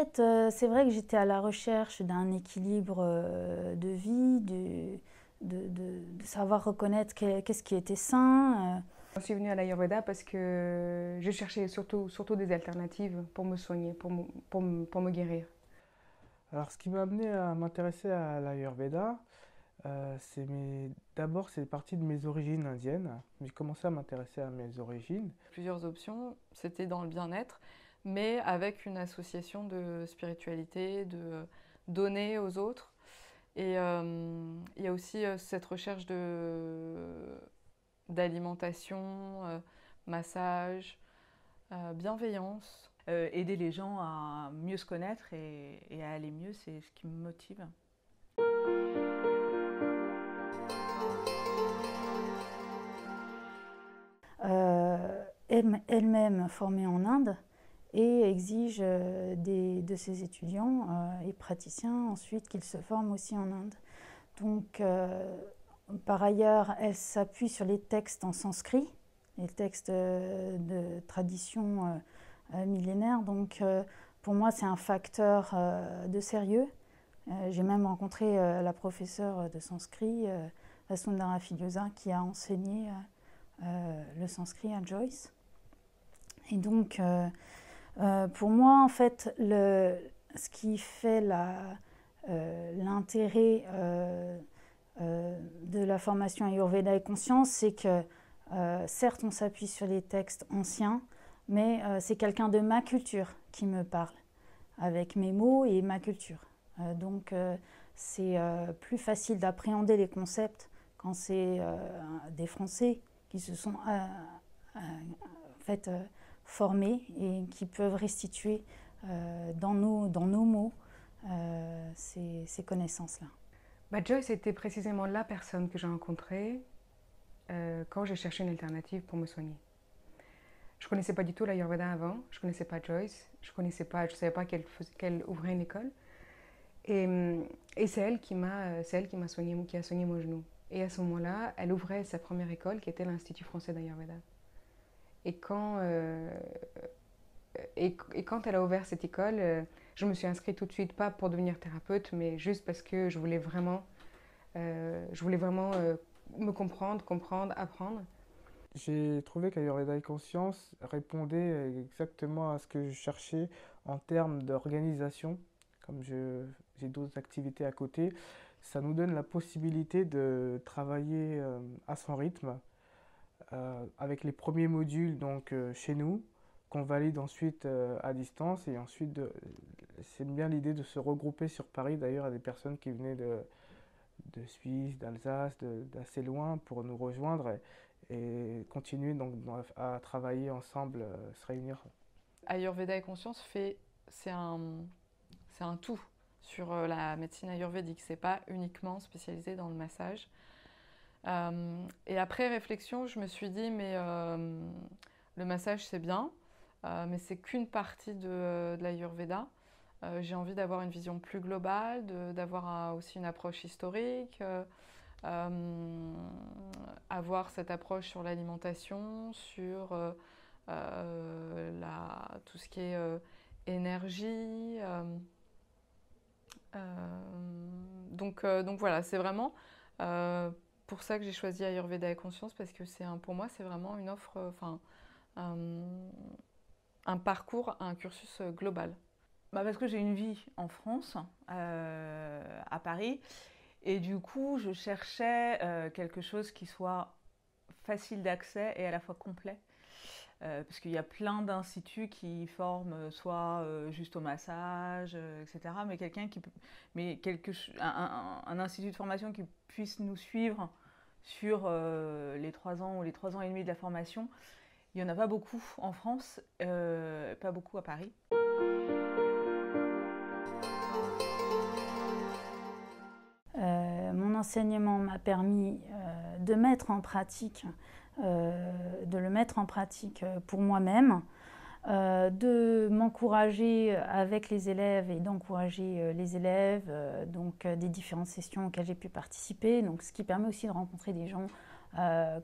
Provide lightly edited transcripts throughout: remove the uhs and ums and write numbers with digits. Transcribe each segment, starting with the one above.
fait, c'est vrai que j'étais à la recherche d'un équilibre de vie, de savoir reconnaître qu'est-ce qui était sain. Je suis venue à l'Ayurveda parce que je cherchais surtout des alternatives pour me soigner, pour me guérir. Alors, ce qui m'a amené à m'intéresser à l'Ayurveda, d'abord, c'est parti de mes origines indiennes. J'ai commencé à m'intéresser à mes origines. Plusieurs options, c'était dans le bien-être, mais avec une association de spiritualité, de donner aux autres. Et il y a aussi cette recherche d'alimentation, massage, bienveillance. Aider les gens à mieux se connaître et à aller mieux, c'est ce qui me motive. Elle-même formée en Inde et exige de ses étudiants et praticiens ensuite qu'ils se forment aussi en Inde. Donc, par ailleurs, elle s'appuie sur les textes en sanskrit, les textes de tradition millénaire. Donc, pour moi, c'est un facteur de sérieux. J'ai même rencontré la professeure de sanskrit, Vasundhara Filiosa, qui a enseigné le sanskrit à Joyce. Et donc, pour moi, en fait, ce qui fait l'intérêt de la formation Ayurveda et Conscience, c'est que certes, on s'appuie sur les textes anciens, mais c'est quelqu'un de ma culture qui me parle, avec mes mots et ma culture. Donc, c'est plus facile d'appréhender les concepts quand c'est des Français qui se sont en fait formés et qui peuvent restituer dans nos mots ces connaissances-là. Joyce était précisément la personne que j'ai rencontrée quand j'ai cherché une alternative pour me soigner. Je ne connaissais pas du tout l'Ayurveda avant, je ne connaissais pas Joyce, je ne savais pas qu'elle ouvrait une école. Et c'est elle qui m'a soigné, qui a soigné mon genou. Et à ce moment-là, elle ouvrait sa première école qui était l'Institut français d'Ayurveda. Et quand elle a ouvert cette école, je me suis inscrite tout de suite, pas pour devenir thérapeute, mais juste parce que je voulais vraiment me comprendre, apprendre. J'ai trouvé qu'Ayurveda et Conscience répondait exactement à ce que je cherchais en termes d'organisation. Comme j'ai d'autres activités à côté, ça nous donne la possibilité de travailler à son rythme, avec les premiers modules donc chez nous, qu'on valide ensuite à distance. Et ensuite, c'est bien l'idée de se regrouper sur Paris, d'ailleurs, à des personnes qui venaient de Suisse, d'Alsace, d'assez loin pour nous rejoindre et continuer donc à travailler ensemble, se réunir. Ayurveda et Conscience, c'est un tout sur la médecine ayurvédique. C'est pas uniquement spécialisé dans le massage. Et après réflexion, je me suis dit, mais le massage c'est bien, mais c'est qu'une partie de l'Ayurveda. J'ai envie d'avoir une vision plus globale, d'avoir aussi une approche historique, avoir cette approche sur l'alimentation, sur tout ce qui est énergie. Donc voilà, c'est vraiment pour ça que j'ai choisi Ayurveda et Conscience, parce que pour moi, c'est vraiment une offre, un parcours, un cursus global. Parce que j'ai une vie en France, à Paris, et du coup, je cherchais quelque chose qui soit facile d'accès et à la fois complet. Parce qu'il y a plein d'instituts qui forment soit juste au massage, etc. Mais un institut de formation qui puisse nous suivre sur les 3 ans ou les 3 ans et demi de la formation, il n'y en a pas beaucoup en France, pas beaucoup à Paris. Mon enseignement m'a permis de le mettre en pratique pour moi-même, de m'encourager avec les élèves et d'encourager les élèves, des différentes sessions auxquelles j'ai pu participer, donc ce qui permet aussi de rencontrer des gens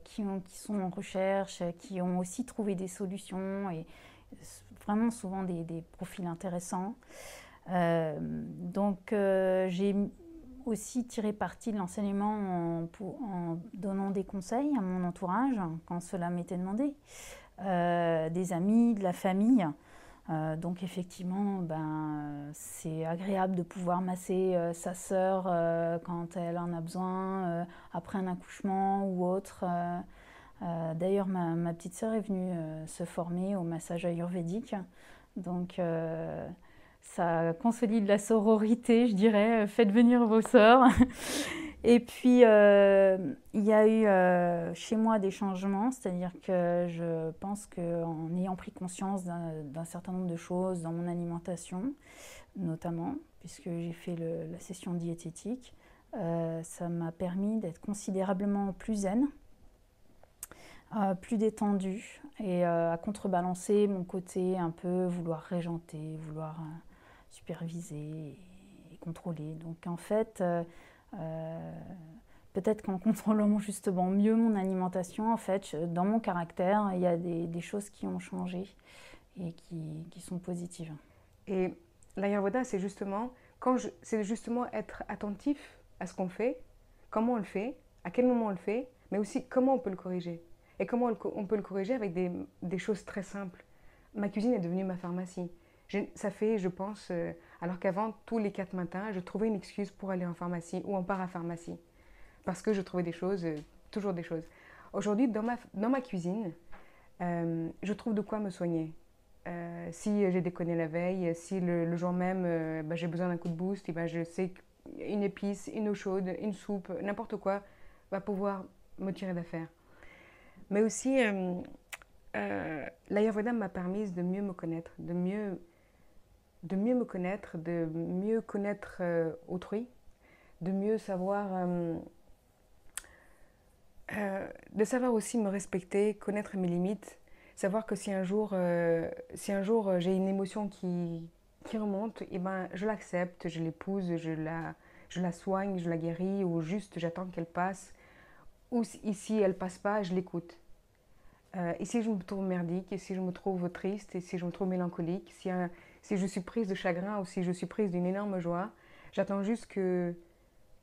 qui sont en recherche, qui ont aussi trouvé des solutions et vraiment souvent des profils intéressants. Donc j'ai aussi tiré parti de l'enseignement en donnant des conseils à mon entourage quand cela m'était demandé, des amis, de la famille. Donc effectivement, c'est agréable de pouvoir masser sa sœur quand elle en a besoin, après un accouchement ou autre. D'ailleurs, ma petite sœur est venue se former au massage ayurvédique. Donc ça consolide la sororité, je dirais. Faites venir vos sœurs. Et puis, il y a eu chez moi des changements, c'est-à-dire que je pense qu'en ayant pris conscience d'un certain nombre de choses dans mon alimentation, notamment, puisque j'ai fait la session diététique, ça m'a permis d'être considérablement plus zen, plus détendue, et à contrebalancer mon côté un peu vouloir régenter, vouloir superviser et contrôler. Donc en fait, peut-être qu'en contrôlant justement mieux mon alimentation, en fait, dans mon caractère, il y a des choses qui ont changé et qui sont positives. Et l'Ayurveda, c'est justement être attentif à ce qu'on fait, comment on le fait, à quel moment on le fait, mais aussi comment on peut le corriger. Et comment on peut le corriger avec des choses très simples. Ma cuisine est devenue ma pharmacie. Ça fait, je pense, alors qu'avant, tous les 4 matins, je trouvais une excuse pour aller en pharmacie ou en parapharmacie. Parce que je trouvais des choses, toujours des choses. Aujourd'hui, dans ma cuisine, je trouve de quoi me soigner. Si j'ai déconné la veille, si le jour même, j'ai besoin d'un coup de boost, et je sais qu'une épice, une eau chaude, une soupe, n'importe quoi va pouvoir me tirer d'affaire. Mais aussi, l'Ayurveda m'a permis de mieux me connaître, de mieux me connaître, de mieux connaître autrui, de mieux savoir, de savoir aussi me respecter, connaître mes limites, savoir que si un jour j'ai une émotion qui remonte, je l'accepte, je l'épouse, je la soigne, je la guéris, ou juste j'attends qu'elle passe, ou si elle passe pas, je l'écoute. Et si je me trouve merdique, et si je me trouve triste, et si je me trouve mélancolique, si je suis prise de chagrin ou si je suis prise d'une énorme joie, j'attends juste que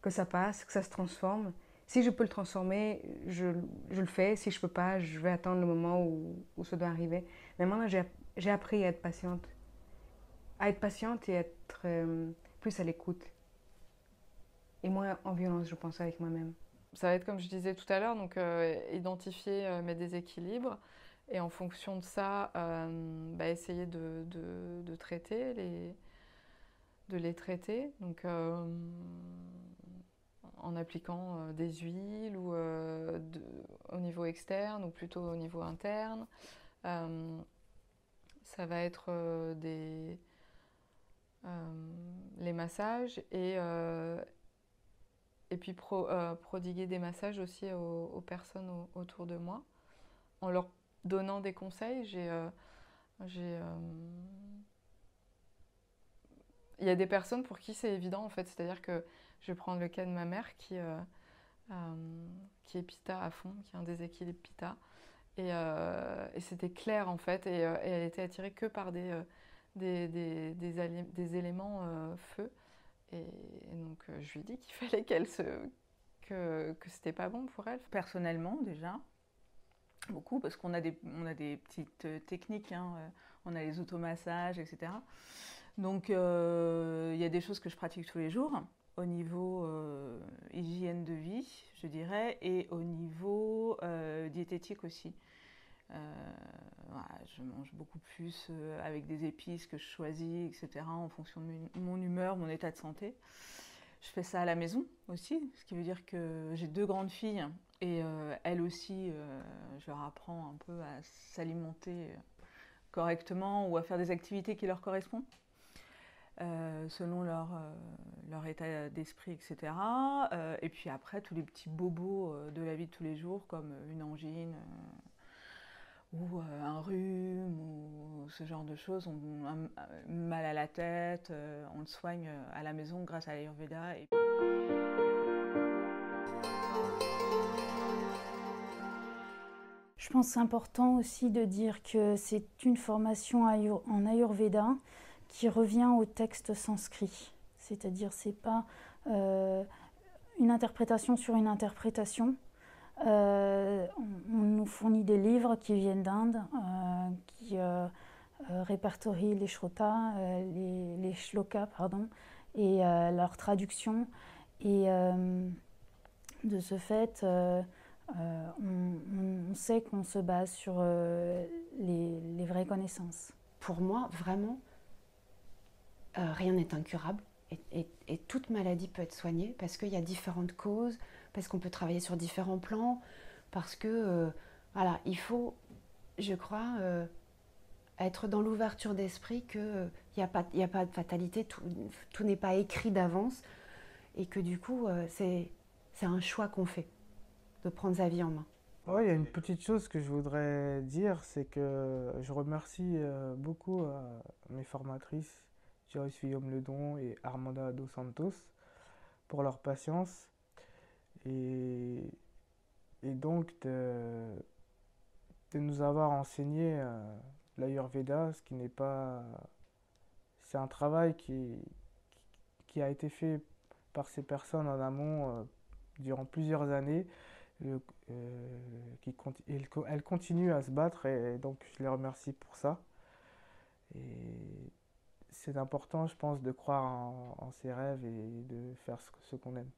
ça passe, que ça se transforme. Si je peux le transformer, je le fais. Si je ne peux pas, je vais attendre le moment où ça doit arriver. Mais maintenant, j'ai appris à être patiente. À être patiente et être plus à l'écoute. Et moins en violence, je pense, avec moi-même. Ça va être comme je disais tout à l'heure, donc identifier mes déséquilibres et en fonction de ça, essayer de traiter de les traiter. Donc en appliquant des huiles ou au niveau externe ou plutôt au niveau interne. Ça va être les massages et puis prodiguer des massages aussi aux personnes autour de moi en leur donnant des conseils. Il y a des personnes pour qui c'est évident en fait, c'est-à-dire que je vais prendre le cas de ma mère qui est Pitta à fond, qui a un déséquilibre Pitta. Et c'était clair en fait, et elle était attirée que par des éléments feu. Et donc je lui ai dit qu'il fallait que c'était pas bon pour elle. Personnellement déjà, beaucoup, parce qu'on a des petites techniques, hein, on a les automassages, etc. Donc il y a des choses que je pratique tous les jours, au niveau hygiène de vie, je dirais, et au niveau diététique aussi. Je mange beaucoup plus avec des épices que je choisis, etc., en fonction de mon humeur, mon état de santé. Je fais ça à la maison aussi, ce qui veut dire que j'ai 2 grandes filles et elles aussi, je leur apprends un peu à s'alimenter correctement ou à faire des activités qui leur correspondent. Selon leur état d'esprit, etc. Et puis après, tous les petits bobos de la vie de tous les jours, comme une angine ou un rhume, ou ce genre de choses, un mal à la tête, on le soigne à la maison grâce à l'Ayurveda. Je pense que c'est important aussi de dire que c'est une formation en Ayurveda qui revient au texte sanskrit. C'est-à-dire, c'est pas une interprétation sur une interprétation. On nous fournit des livres qui viennent d'Inde, qui répertorient les shlokas, les shlokas, pardon, et leur traduction. Et de ce fait, on sait qu'on se base sur les vraies connaissances. Pour moi, vraiment, rien n'est incurable et toute maladie peut être soignée parce qu'il y a différentes causes, parce qu'on peut travailler sur différents plans, parce que, voilà, il faut, je crois, être dans l'ouverture d'esprit qu'il n'y a pas de fatalité, tout n'est pas écrit d'avance et que du coup, c'est un choix qu'on fait de prendre sa vie en main. Ouais, il y a une petite chose que je voudrais dire, c'est que je remercie beaucoup mes formatrices, Joyce Fillaume-Ledon et Armanda Dos Santos, pour leur patience et donc de nous avoir enseigné l'Ayurveda, ce qui n'est pas... C'est un travail qui a été fait par ces personnes en amont durant plusieurs années. Elle continue à se battre et donc je les remercie pour ça. Et c'est important, je pense, de croire en ses rêves et de faire ce qu'on aime.